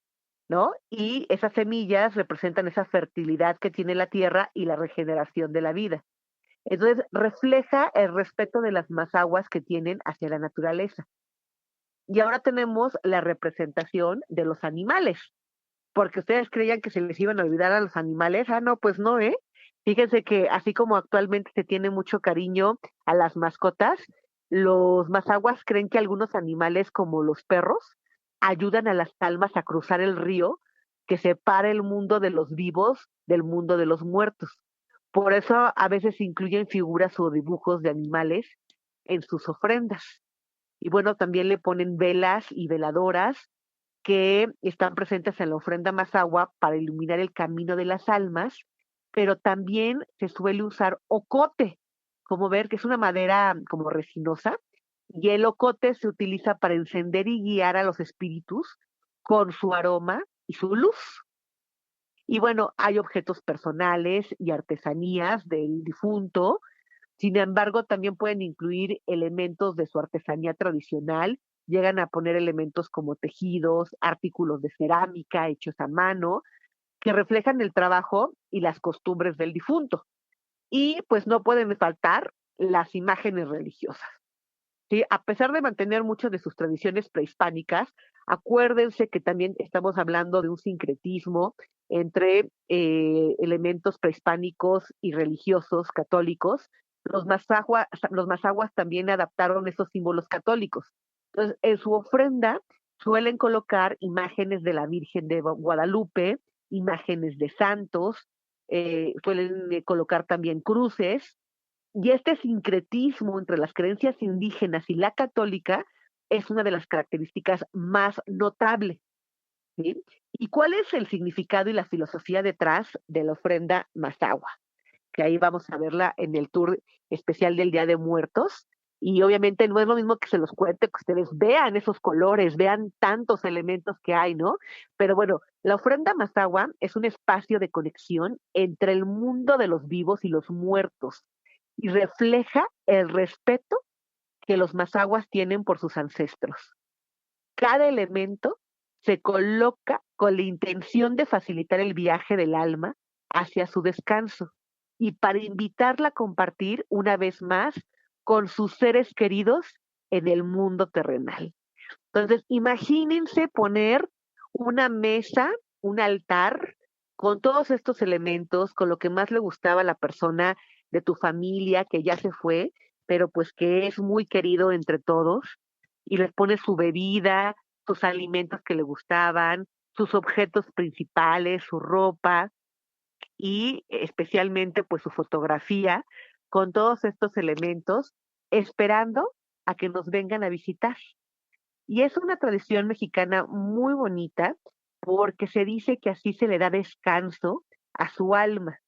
Speaker 1: ¿no? Y esas semillas representan esa fertilidad que tiene la tierra y la regeneración de la vida. Entonces, refleja el respeto de las mazahuas que tienen hacia la naturaleza. Y ahora tenemos la representación de los animales, porque ustedes creían que se les iban a olvidar a los animales. Ah, no, pues no, ¿eh? Fíjense que así como actualmente se tiene mucho cariño a las mascotas, los mazahuas creen que algunos animales, como los perros, ayudan a las almas a cruzar el río que separa el mundo de los vivos del mundo de los muertos. Por eso a veces incluyen figuras o dibujos de animales en sus ofrendas. Y bueno, también le ponen velas y veladoras que están presentes en la ofrenda Mazahua para iluminar el camino de las almas, pero también se suele usar ocote, como ver que es una madera como resinosa, Y el ocote se utiliza para encender y guiar a los espíritus con su aroma y su luz. Y bueno, hay objetos personales y artesanías del difunto. Sin embargo, también pueden incluir elementos de su artesanía tradicional. Llegan a poner elementos como tejidos, artículos de cerámica hechos a mano, que reflejan el trabajo y las costumbres del difunto. Y pues no pueden faltar las imágenes religiosas. ¿Sí? A pesar de mantener muchas de sus tradiciones prehispánicas, acuérdense que también estamos hablando de un sincretismo entre elementos prehispánicos y religiosos católicos. Los mazahuas también adaptaron esos símbolos católicos. Entonces, en su ofrenda suelen colocar imágenes de la Virgen de Guadalupe, imágenes de santos, suelen colocar también cruces, y este sincretismo entre las creencias indígenas y la católica es una de las características más notables. ¿Sí? ¿Y cuál es el significado y la filosofía detrás de la ofrenda Mazahua? Que ahí vamos a verla en el tour especial del Día de Muertos. Y obviamente no es lo mismo que se los cuente, que ustedes vean esos colores, vean tantos elementos que hay, ¿no? Pero bueno, la ofrenda Mazahua es un espacio de conexión entre el mundo de los vivos y los muertos y refleja el respeto que los mazahuas tienen por sus ancestros. Cada elemento se coloca con la intención de facilitar el viaje del alma hacia su descanso y para invitarla a compartir una vez más con sus seres queridos en el mundo terrenal. Entonces, imagínense poner una mesa, un altar, con todos estos elementos, con lo que más le gustaba a la persona de tu familia que ya se fue, pero pues que es muy querido entre todos, y les pones su bebida, sus alimentos que le gustaban, sus objetos principales, su ropa y especialmente pues su fotografía con todos estos elementos, esperando a que nos vengan a visitar. Y es una tradición mexicana muy bonita porque se dice que así se le da descanso a su alma,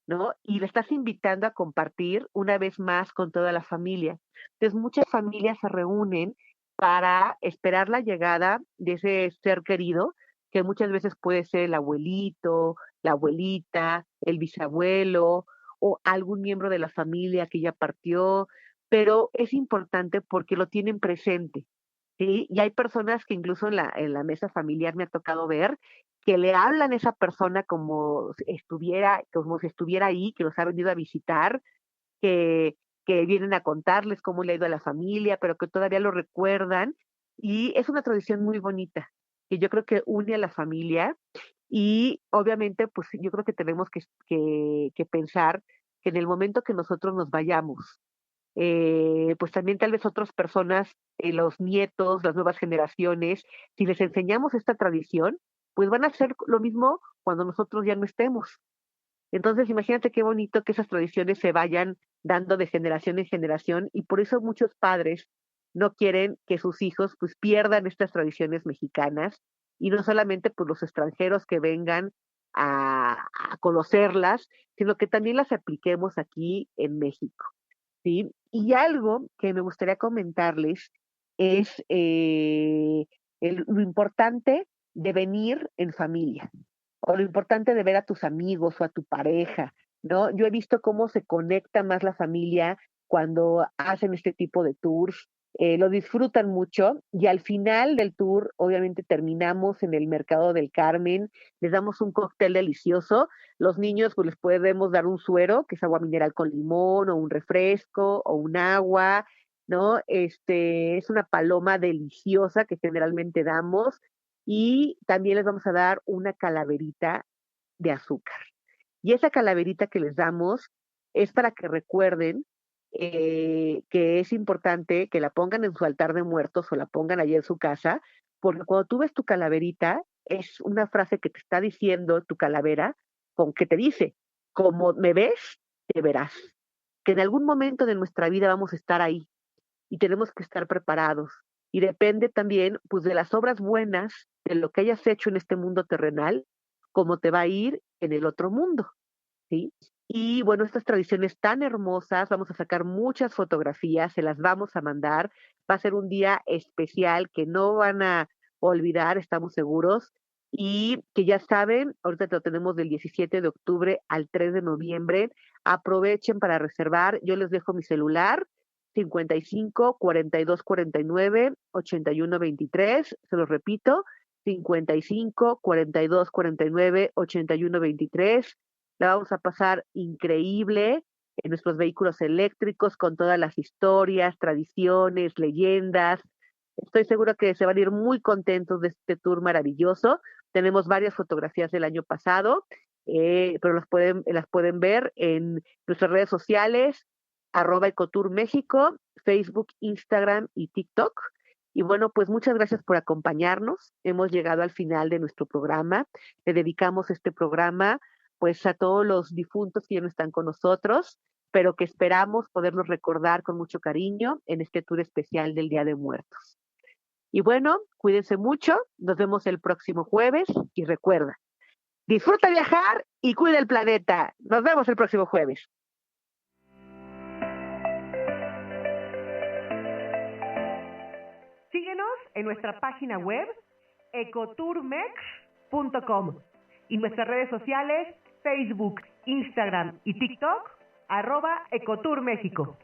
Speaker 1: ¿no? Y le estás invitando a compartir una vez más con toda la familia. Entonces, muchas familias se reúnen para esperar la llegada de ese ser querido, que muchas veces puede ser el abuelito, la abuelita, el bisabuelo o algún miembro de la familia que ya partió, pero es importante porque lo tienen presente. Sí, y hay personas que incluso en la mesa familiar me ha tocado ver que le hablan a esa persona como si estuviera ahí, que los ha venido a visitar, que que vienen a contarles cómo le ha ido a la familia, pero que todavía lo recuerdan. Y es una tradición muy bonita, que yo creo que une a la familia y obviamente, pues, yo creo que tenemos que pensar que en el momento que nosotros nos vayamos, pues también tal vez otras personas, los nietos, las nuevas generaciones, si les enseñamos esta tradición, pues van a hacer lo mismo cuando nosotros ya no estemos. Entonces, imagínate qué bonito que esas tradiciones se vayan dando de generación en generación y por eso muchos padres no quieren que sus hijos pues pierdan estas tradiciones mexicanas y no solamente pues los extranjeros que vengan a conocerlas, sino que también las apliquemos aquí en México. ¿Sí? Y algo que me gustaría comentarles es lo importante de venir en familia o lo importante de ver a tus amigos o a tu pareja, ¿no? Yo he visto cómo se conecta más la familia cuando hacen este tipo de tours, lo disfrutan mucho y al final del tour, obviamente terminamos en el Mercado del Carmen, les damos un cóctel delicioso, los niños pues les podemos dar un suero, que es agua mineral con limón o un refresco o un agua, ¿no? Es una paloma deliciosa que generalmente damos y también les vamos a dar una calaverita de azúcar. Y esa calaverita que les damos es para que recuerden que es importante que la pongan en su altar de muertos o la pongan allí en su casa, porque cuando tú ves tu calaverita, es una frase que te está diciendo tu calavera, con que te dice, como me ves, te verás. Que en algún momento de nuestra vida vamos a estar ahí y tenemos que estar preparados. Y depende también, pues, de las obras buenas, de lo que hayas hecho en este mundo terrenal, cómo te va a ir en el otro mundo, ¿sí? Y bueno, estas tradiciones tan hermosas, vamos a sacar muchas fotografías, se las vamos a mandar. Va a ser un día especial que no van a olvidar, estamos seguros. Y que ya saben, ahorita lo tenemos del 17 de octubre al 3 de noviembre. Aprovechen para reservar. Yo les dejo mi celular, 55 42 49 81 23. Se los repito, 55 42 49 81 23. La vamos a pasar increíble en nuestros vehículos eléctricos con todas las historias, tradiciones, leyendas. Estoy segura que se van a ir muy contentos de este tour maravilloso. Tenemos varias fotografías del año pasado, pero las pueden ver en nuestras redes sociales, @Ecotour México, Facebook, Instagram y TikTok. Y bueno, pues muchas gracias por acompañarnos. Hemos llegado al final de nuestro programa. Le dedicamos este programa pues a todos los difuntos que ya no están con nosotros, pero que esperamos poderlos recordar con mucho cariño en este tour especial del Día de Muertos. Y bueno, cuídense mucho, nos vemos el próximo jueves y recuerda, disfruta viajar y cuida el planeta. Nos vemos el próximo jueves. Síguenos en nuestra página web ecotourmex.com y nuestras redes sociales Facebook, Instagram y TikTok @Ecotour México.